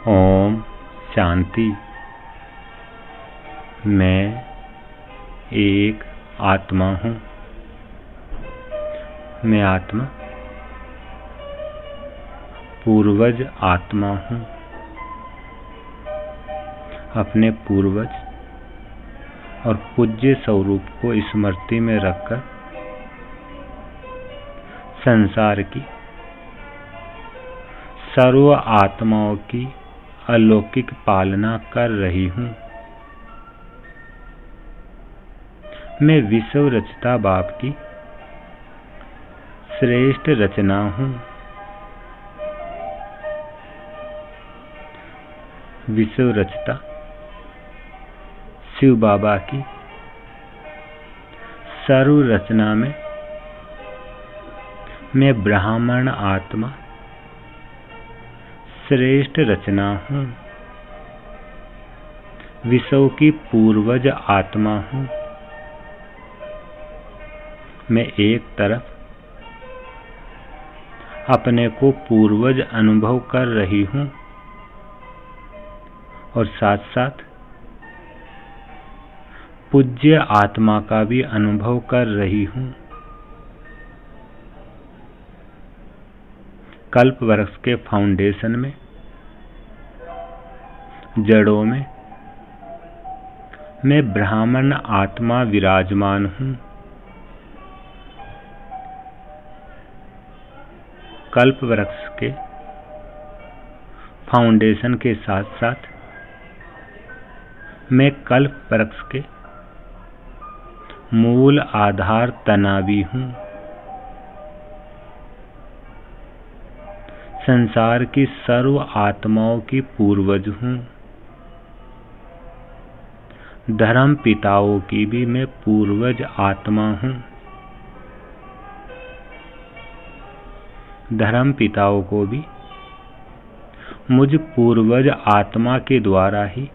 ओम शांति। मैं एक आत्मा हूँ। मैं आत्मा पूर्वज आत्मा हूँ। अपने पूर्वज और पूज्य स्वरूप को स्मृति में रखकर संसार की सर्व आत्माओं की अलौकिक पालना कर रही हूँ। मैं विश्व रचता बाप की श्रेष्ठ रचना हूँ। विश्व रचता शिव बाबा की सर्व रचना में मैं ब्राह्मण आत्मा श्रेष्ठ रचना हूँ। विश्व की पूर्वज आत्मा हूँ। मैं एक तरफ अपने को पूर्वज अनुभव कर रही हूँ और साथ साथ पूज्य आत्मा का भी अनुभव कर रही हूँ। कल्प वृक्ष के फाउंडेशन में, जड़ों में मैं ब्राह्मण आत्मा विराजमान हूँ। कल्प वृक्ष के फाउंडेशन के साथ साथ मैं कल्प वृक्ष के मूल आधार तना भी हूँ। संसार की सर्व आत्माओं की पूर्वज हूँ। धर्म पिताओं की भी मैं पूर्वज आत्मा हूँ। धर्म पिताओं को भी मुझ पूर्वज आत्मा के द्वारा ही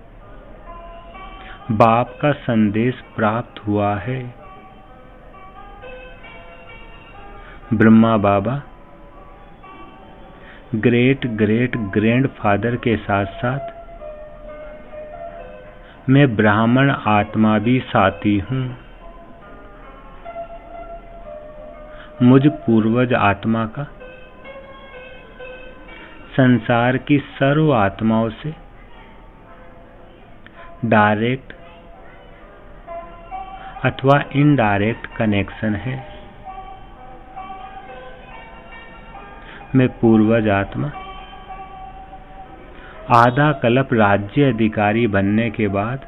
बाप का संदेश प्राप्त हुआ है। ब्रह्मा बाबा ग्रेट ग्रेट ग्रैंडफादर के साथ साथ मैं ब्राह्मण आत्मा भी साथी हूँ। मुझ पूर्वज आत्मा का संसार की सर्व आत्माओं से डायरेक्ट अथवा इनडायरेक्ट कनेक्शन है। मैं पूर्वज आत्मा आधा कल्प राज्य अधिकारी बनने के बाद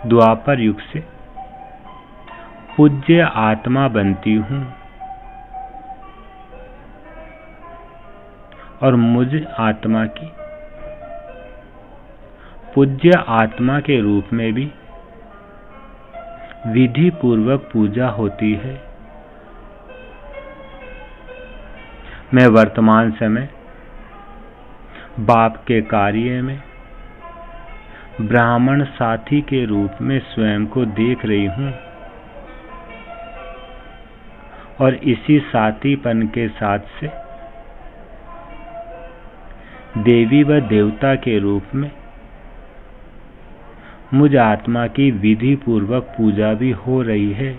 द्वापर युग से पूज्य आत्मा बनती हूँ और मुझ आत्मा की पूज्य आत्मा के रूप में भी विधि पूर्वक पूजा होती है। मैं वर्तमान समय बाप के कार्य में ब्राह्मण साथी के रूप में स्वयं को देख रही हूँ और इसी साथीपन के साथ से देवी व देवता के रूप में मुझ आत्मा की विधि पूर्वक पूजा भी हो रही है।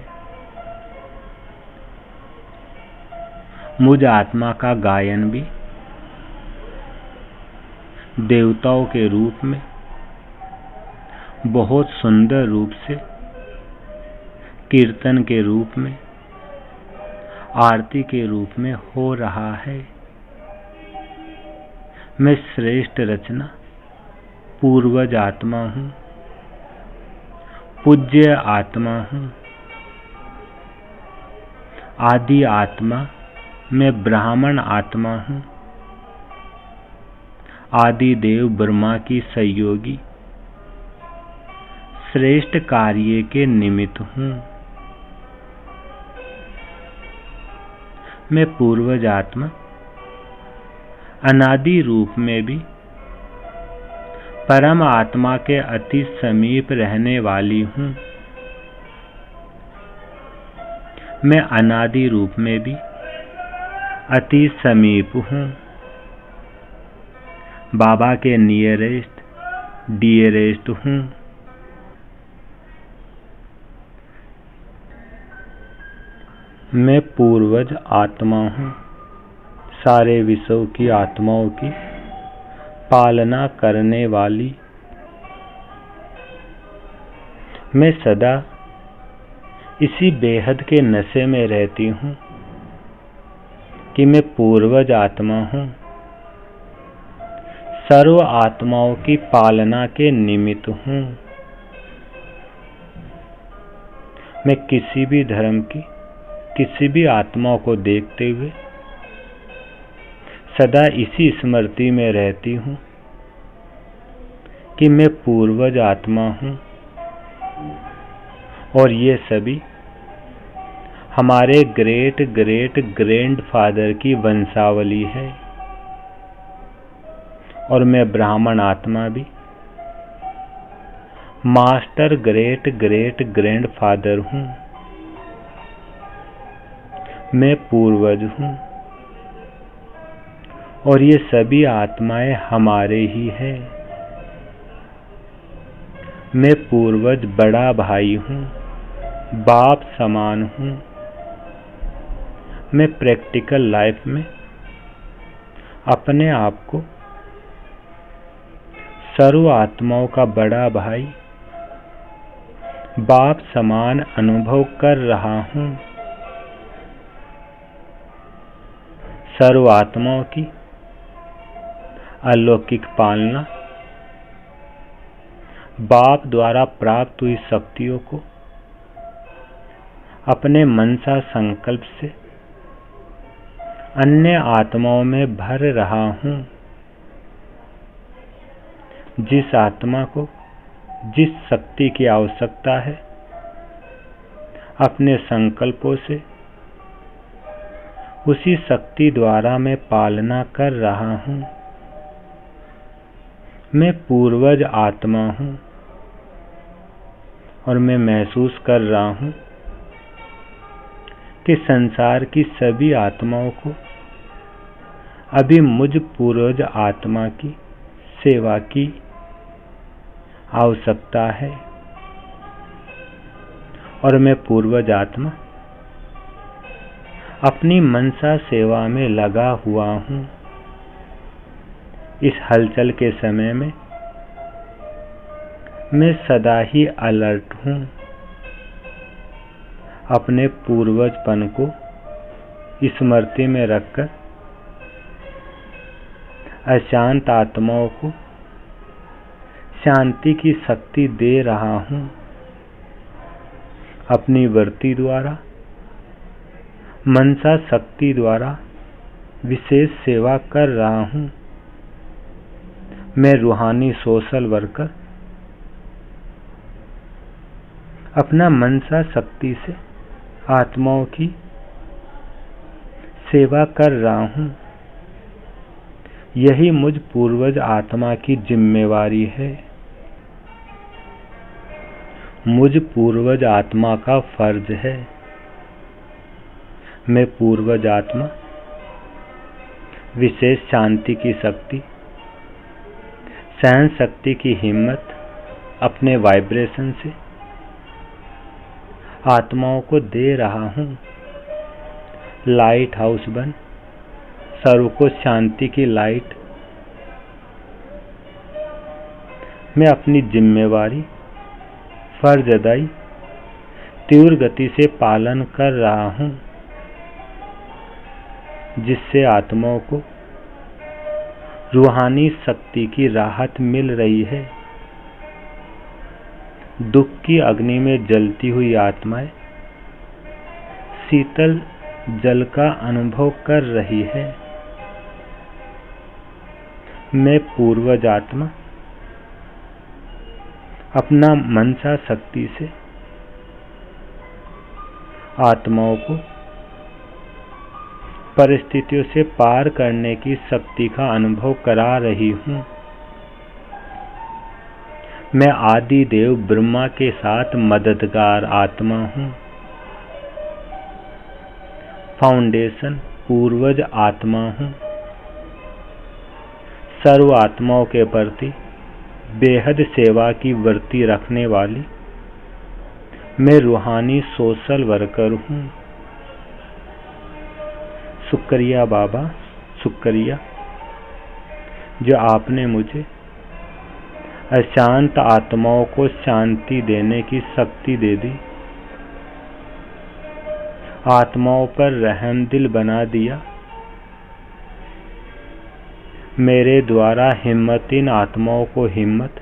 मुझ आत्मा का गायन भी देवताओं के रूप में बहुत सुंदर रूप से कीर्तन के रूप में आरती के रूप में हो रहा है। मैं श्रेष्ठ रचना पूर्वज आत्मा हूँ। पूज्य आत्मा हूँ। आदि आत्मा मैं ब्राह्मण आत्मा हूँ। आदि देव ब्रह्मा की सहयोगी श्रेष्ठ कार्य के निमित्त हूँ। मैं पूर्वज आत्मा अनादि रूप में भी परम आत्मा के अति समीप रहने वाली हूँ। मैं अनादि रूप में भी अति समीप हूँ। बाबा के नियरेस्ट डियरेस्ट हूँ। मैं पूर्वज आत्मा हूँ, सारे विश्व की आत्माओं की पालना करने वाली। मैं सदा इसी बेहद के नशे में रहती हूँ कि मैं पूर्वज आत्मा हूँ, सर्व आत्माओं की पालना के निमित्त हूँ। मैं किसी भी धर्म की किसी भी आत्मा को देखते हुए सदा इसी स्मृति में रहती हूँ कि मैं पूर्वज आत्मा हूँ और ये सभी हमारे ग्रेट ग्रेट ग्रैंडफादर की वंशावली है। और मैं ब्राह्मण आत्मा भी मास्टर ग्रेट ग्रेट ग्रैंडफादर हूँ। मैं पूर्वज हूँ और ये सभी आत्माएं हमारे ही हैं। मैं पूर्वज बड़ा भाई हूँ, बाप समान हूँ। मैं प्रैक्टिकल लाइफ में अपने आप को सर्व आत्माओं का बड़ा भाई, बाप समान अनुभव कर रहा हूँ। सर्व आत्माओं की अलौकिक पालना, बाप द्वारा प्राप्त हुई शक्तियों को अपने मनसा संकल्प से अन्य आत्माओं में भर रहा हूँ। जिस आत्मा को जिस शक्ति की आवश्यकता है, अपने संकल्पों से उसी शक्ति द्वारा मैं पालना कर रहा हूँ। मैं पूर्वज आत्मा हूँ और मैं महसूस कर रहा हूँ कि संसार की सभी आत्माओं को अभी मुझ पूर्वज आत्मा की सेवा की आवश्यकता है। और मैं पूर्वज आत्मा अपनी मनसा सेवा में लगा हुआ हूँ। इस हलचल के समय में मैं सदा ही अलर्ट हूँ। अपने पूर्वजपन को स्मृति में रखकर अशांत आत्माओं को शांति की शक्ति दे रहा हूँ। अपनी वृत्ति द्वारा, मनसा शक्ति द्वारा विशेष सेवा कर रहा हूँ। मैं रूहानी सोशल वर्कर अपना मनसा शक्ति से आत्माओं की सेवा कर रहा हूँ। यही मुझ पूर्वज आत्मा की जिम्मेवारी है। मुझ पूर्वज आत्मा का फर्ज है। मैं पूर्वज आत्मा विशेष शांति की शक्ति, सहन शक्ति की हिम्मत अपने वाइब्रेशन से आत्माओं को दे रहा हूँ। लाइट हाउस बन, सर्व को शांति की लाइट। मैं अपनी जिम्मेवारी फर्ज अदाई तीव्र गति से पालन कर रहा हूँ, जिससे आत्माओं को रूहानी शक्ति की राहत मिल रही है। दुख की अग्नि में जलती हुई आत्माएं शीतल जल का अनुभव कर रही है। मैं पूर्वज आत्मा अपना मनसा शक्ति से आत्माओं को परिस्थितियों से पार करने की शक्ति का अनुभव करा रही हूँ। मैं आदि देव ब्रह्मा के साथ मददगार आत्मा हूँ। फाउंडेशन पूर्वज आत्मा हूँ। सर्व आत्माओं के प्रति बेहद सेवा की वृत्ति रखने वाली मैं रूहानी सोशल वर्कर हूँ। शुक्रिया बाबा, शुक्रिया जो आपने मुझे अशांत आत्माओं को शांति देने की शक्ति दे दी, आत्माओं पर रहम दिल बना दिया। मेरे द्वारा हिम्मतीन आत्माओं को हिम्मत,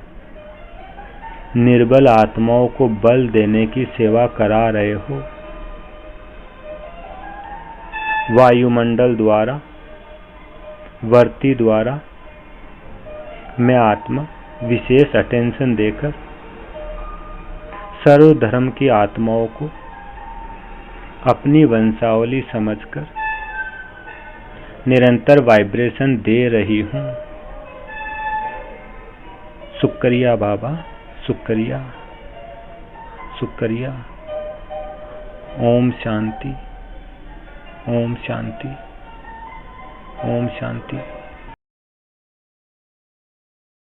निर्बल आत्माओं को बल देने की सेवा करा रहे हो। वायुमंडल द्वारा, वर्ती द्वारा मैं आत्मा विशेष अटेंशन देकर सर्व धर्म की आत्माओं को अपनी वंशावली समझकर निरंतर वाइब्रेशन दे रही हूँ। शुक्रिया बाबा, शुक्रिया, शुक्रिया। ओम शांति, ओम शांति, ओम शांति।